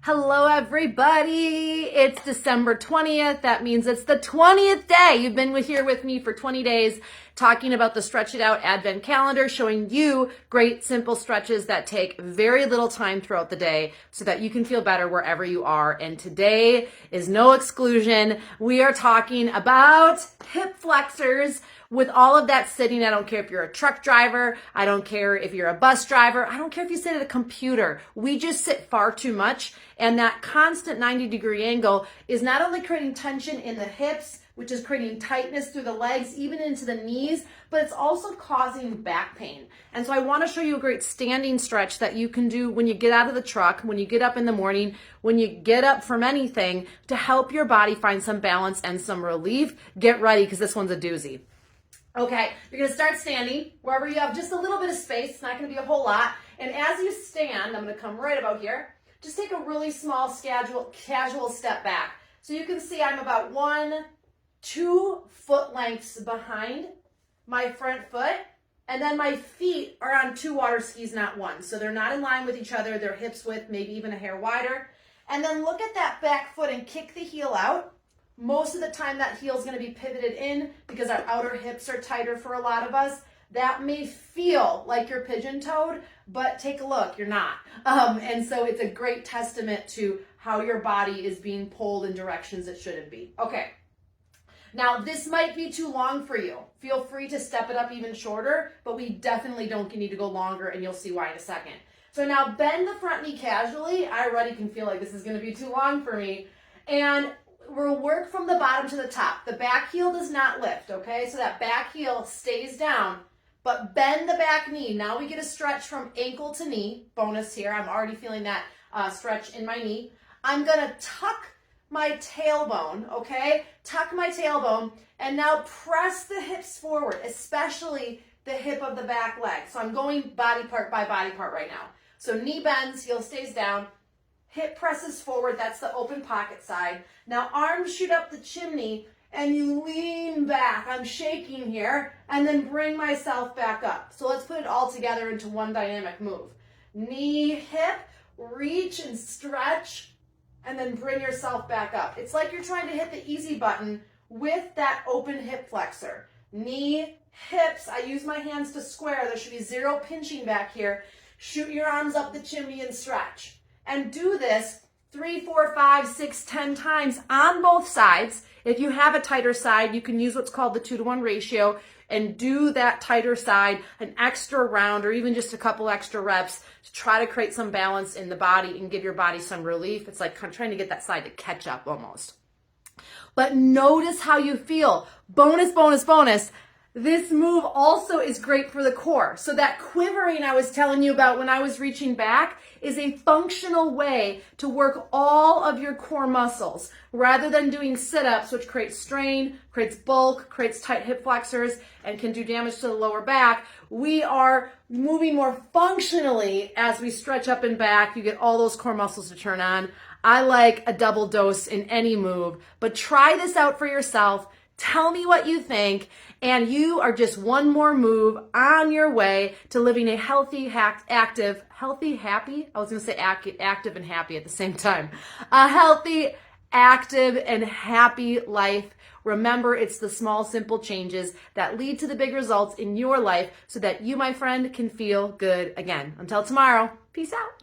Hello, everybody. It's December 20th. That means it's the 20th day. You've been here with me for 20 days talking about the Stretch It Out Advent Calendar, showing you great, simple stretches that take very little time throughout the day so that you can feel better wherever you are. And today is no exclusion. We are talking about hip flexors. With all of that sitting, I don't care if you're a truck driver, I don't care if you're a bus driver, I don't care if you sit at a computer. We just sit far too much, and that constant 90-degree angle is not only creating tension in the hips, which is creating tightness through the legs, even into the knees, but it's also causing back pain. And so I want to show you a great standing stretch that you can do when you get out of the truck, when you get up in the morning, when you get up from anything, to help your body find some balance and some relief. Get ready, because this one's a doozy. Okay, you're going to start standing wherever you have just a little bit of space. It's not going to be a whole lot. And as you stand, I'm going to come right about here. Just take a really small casual step back. So you can see I'm about 2 foot lengths behind my front foot. And then my feet are on 2 water skis, not 1. So they're not in line with each other. They're hips width, maybe even a hair wider. And then look at that back foot and kick the heel out. Most of the time that heel is going to be pivoted in because our outer hips are tighter for a lot of us. That may feel like you're pigeon-toed, but take a look, you're not. And so it's a great testament to how your body is being pulled in directions it shouldn't be. Okay, now this might be too long for you. Feel free to step it up even shorter, but we definitely don't need to go longer, and you'll see why in a second. So now bend the front knee casually. I already can feel like this is going to be too long for me. And we'll work from the bottom to the top. The back heel does not lift, okay? So that back heel stays down, but bend the back knee. Now we get a stretch from ankle to knee. Bonus here, I'm already feeling that stretch in my knee. I'm gonna tuck my tailbone, okay? Tuck my tailbone, and now press the hips forward, especially the hip of the back leg. So I'm going body part by body part right now. So knee bends, heel stays down, hip presses forward, that's the open pocket side. Now arms shoot up the chimney and you lean back. I'm shaking here, and then bring myself back up. So let's put it all together into one dynamic move. Knee, hip, reach and stretch, and then bring yourself back up. It's like you're trying to hit the easy button with that open hip flexor. Knee, hips, I use my hands to square. There should be 0 pinching back here. Shoot your arms up the chimney and stretch. And do this 3, 4, 5, 6, 10 times on both sides. If you have a tighter side, you can use what's called the 2-to-1 ratio and do that tighter side an extra round or even just a couple extra reps to try to create some balance in the body and give your body some relief. It's like trying to get that side to catch up almost. But notice how you feel. Bonus, bonus, bonus. This move also is great for the core. So that quivering I was telling you about when I was reaching back is a functional way to work all of your core muscles rather than doing sit-ups, which creates strain, creates bulk, creates tight hip flexors, and can do damage to the lower back. We are moving more functionally as we stretch up and back. You get all those core muscles to turn on. I like a double dose in any move, but try this out for yourself. Tell me what you think, and you are just one more move on your way to living a healthy, active, happy? I was going to say active and happy at the same time. A healthy, active, and happy life. Remember, it's the small, simple changes that lead to the big results in your life so that you, my friend, can feel good again. Until tomorrow, peace out.